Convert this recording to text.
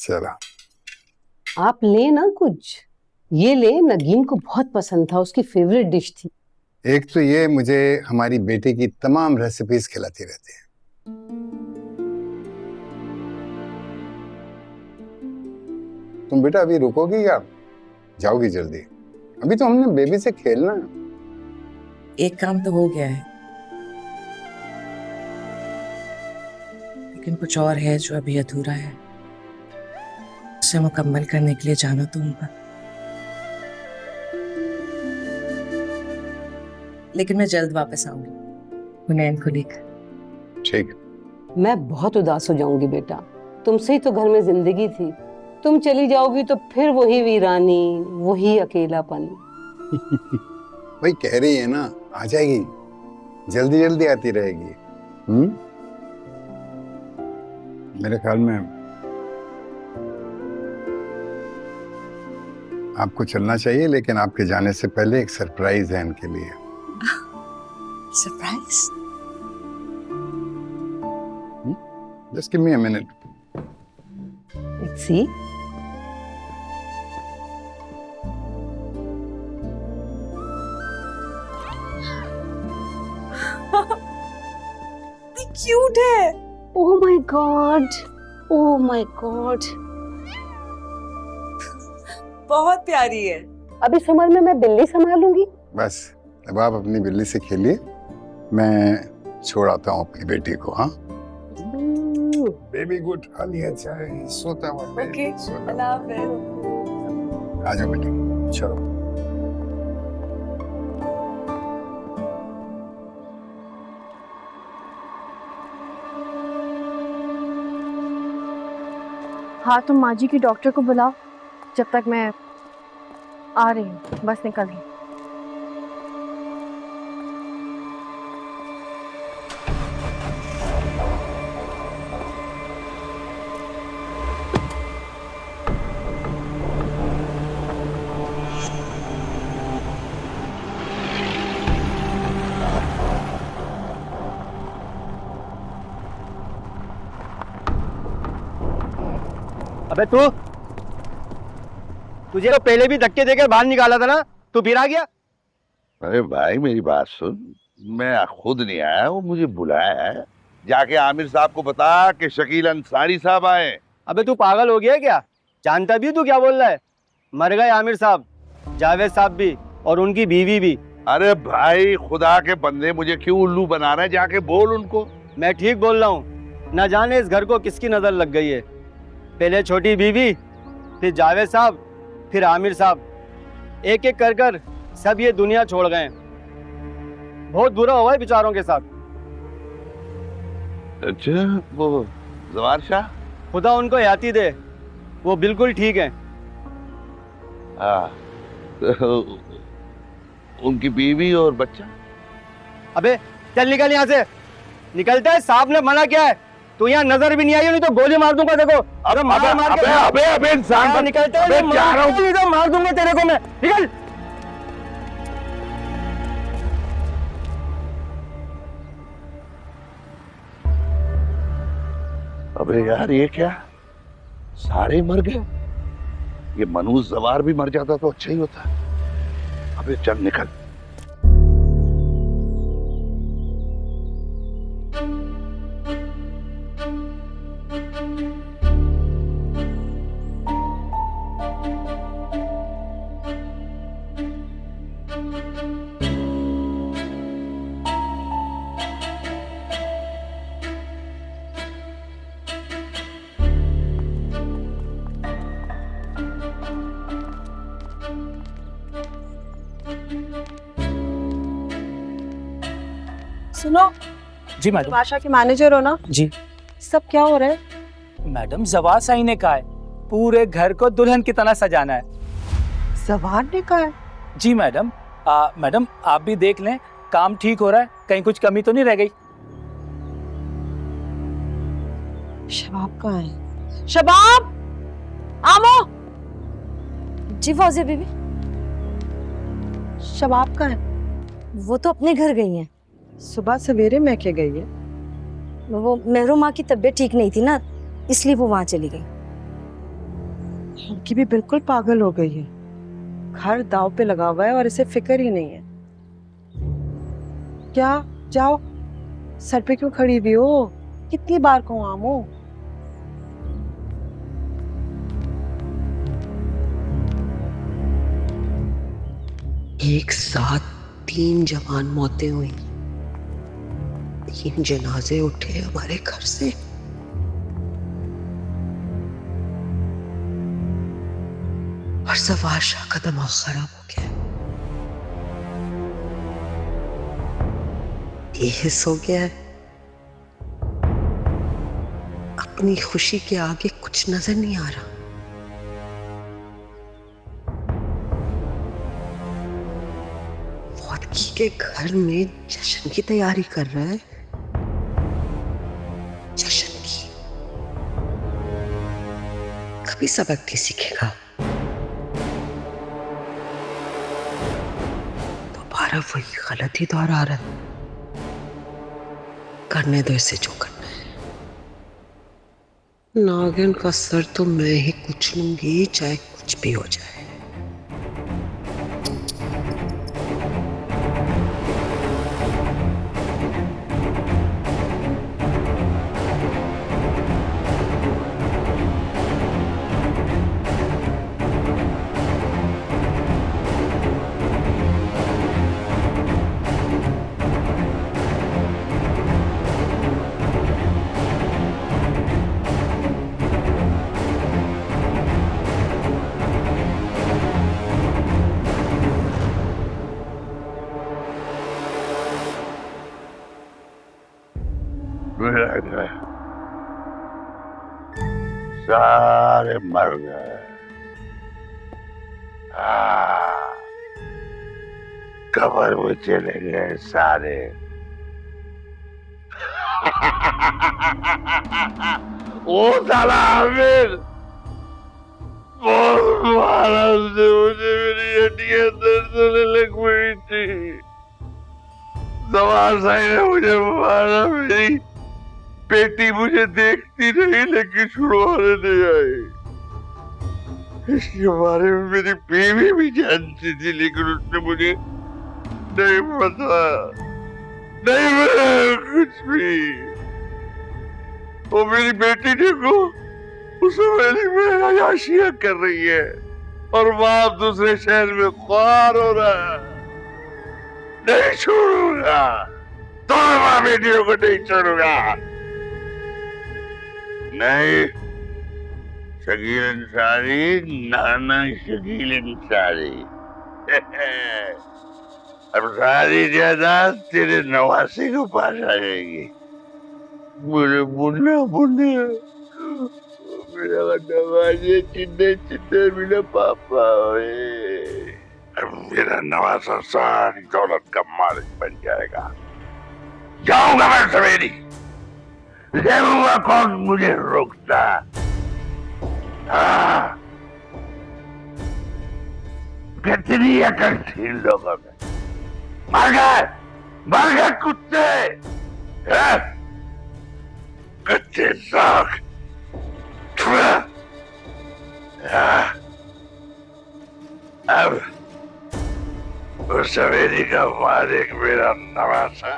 चला आप ले ना कुछ, ये ले, नगीन को बहुत पसंद था, उसकी फेवरेट डिश थी। एक तो ये मुझे हमारी बेटी की तमाम रेसिपीज खिलाती रहती है। तुम बेटा अभी रुकोगी या जाओगी जल्दी? अभी तो हमने बेबी से खेलना है। एक काम तो हो गया है, लेकिन कुछ और है जो अभी अधूरा है। उसे मुकम्मल करने के लिए जाना तो होगा, लेकिन मैं जल्द वापस आऊंगी हुनैन को लेकर। ठीक। मैं बहुत उदास हो जाऊंगी बेटा, तुमसे ही तो घर में जिंदगी थी। तुम चली जाओगी तो फिर वही वीरानी, वही अकेलापन। वही कह रही है ना, आ जाएगी, जल्दी जल्दी आती रहेगी। मेरे ख्याल में आपको चलना चाहिए, लेकिन आपके जाने से पहले एक सरप्राइज है इनके लिए। Surprise? Just give me a minute. Let's see. Cute है। Oh my God! Oh my God! बहुत प्यारी है। अब इस उम्र में मैं बिल्ली संभालूंगी? बस अब आप अपनी बिल्ली से खेलिए, मैं छोड़ आता हूँ अपनी बेटी को। हाँ बेबी गुड, खा लिया चाय, सोता हुआ। ओके, अल्लाह हाफ़िज़। आ जाओ बेटा, चलो। हाँ तुम माँ जी की डॉक्टर को बुलाओ, जब तक मैं आ रही हूँ, बस निकल रही। अबे तुझे तो पहले भी धक्के देकर बाहर निकाला था ना, तू फिर आ गया। अरे भाई मेरी बात सुन, मैं खुद नहीं आया, वो मुझे बुलाया है। जाके आमिर साहब को बता कि शकील अंसारी साहब आए। अबे तू पागल हो गया क्या? जानता भी तू क्या बोल रहा है? मर गए आमिर साहब, जावेद साहब भी और उनकी बीवी भी। अरे भाई खुदा के बंदे, मुझे क्यों उल्लू बना रहे हैं? जाके बोल उनको। मैं ठीक बोल रहा हूँ, न जाने इस घर को किसकी नजर लग गई है। पहले छोटी बीवी, फिर जावेद साहब, फिर आमिर साहब, एक एक कर कर सब ये दुनिया छोड़ गए। बहुत बुरा हुआ है बेचारों के साथ। अच्छा वो जवार शाह? खुदा उनको याती दे, वो बिल्कुल ठीक है। हाँ, तो उनकी बीवी और बच्चा? अबे चल निकल यहाँ से। निकलता है, साहब ने मना किया है। तू यहाँ नजर भी नहीं आई, नहीं तो गोली मार दूंगा। देखो अबे मार के अबे इंसान निकलता है, तो मार दूंगा तेरे को मैं। निकल। अबे यार ये क्या, सारे मर गए? ये मनूज जवार भी मर जाता तो अच्छा ही होता। अबे चल निकल। सुनो जी मैडम। भाषा के मैनेजर हो ना? जी सब क्या हो रहा है? मैडम, जवार साई ने कहा है पूरे घर को दुल्हन की तरह सजाना है। जवार ने कहा है? जी मैडम। मैडम आप भी देख लें, काम ठीक हो रहा है, कहीं कुछ कमी तो नहीं रह गई। शबाब कहाँ है? शबाब, आमो। जी फौजिया बीबी। शबाब कहाँ है? वो तो अपने घर गई हैं। सुबह सवेरे मैं क्या गई है? वो मेहरू माँ की तबीयत ठीक नहीं थी ना, इसलिए वो वहाँ चली गई। की भी बिल्कुल पागल हो गई है। घर दाव पे लगा हुआ है और इसे फिक्र ही नहीं है। क्या जाओ, सर पे क्यों खड़ी हुई हो? कितनी बार कहूँ आमो? एक साथ 3 जवान मौतें हुई, 3 जनाजे उठे हमारे घर से। और सवार शाह का दिमाग खराब हो गया। ये हिस्स हो गया है अपनी खुशी के आगे कुछ नजर नहीं आ रहा। फौदगी के घर में जश्न की तैयारी कर रहा है, जश्न की। कभी सबक नहीं सीखेगा, दोबारा वही गलती दोहरा रहा है। करने दो इसे जो करना है। नागिन का सर तो मैं ही कुछ लूंगी, चाहे कुछ भी हो जाए। सारे मर गए। कब्र में चले गए सारे। वो साला आमिर बहुत मारा उसने मुझे, मेरी हड्डियां दर्द होने लग गई थी। सवार साई ने मुझे मारा, मेरी बेटी मुझे देखती रही लेकिन छुड़वाने नहीं आई। इसके बारे में मेरी बीवी भी जानती थी लेकिन उसने मुझे नहीं बताया, नहीं बताया कुछ भी। वो मेरी बेटी देखो, उस हवेली में अयाशियां कर रही है और बाप दूसरे शहर में ख्वार हो रहा है। नहीं छोड़ूंगा, दोनों माँ बेटियों को नहीं छोड़ूंगा। नहीं, शकील अंसारी, नाना शकील अंसारी। अब सारी जायदाद तेरे नवासे को पास आ जाएगी। मुझे बुढ़ा बुढ़ा मेरा नवाजे चिन्ने चिन्ने मेरा पापा हुए। मेरा नवासा सारी दौलत का मालिक बन जाएगा। जाऊंगा मैं सवेरी, देखूंगा कौन मुझे रोकता। हाँ, कितनी अकल थी लोगों में। मर गए कुत्ते, कुत्ते साग। अब उस सवेरी का मालिक मेरा नवासा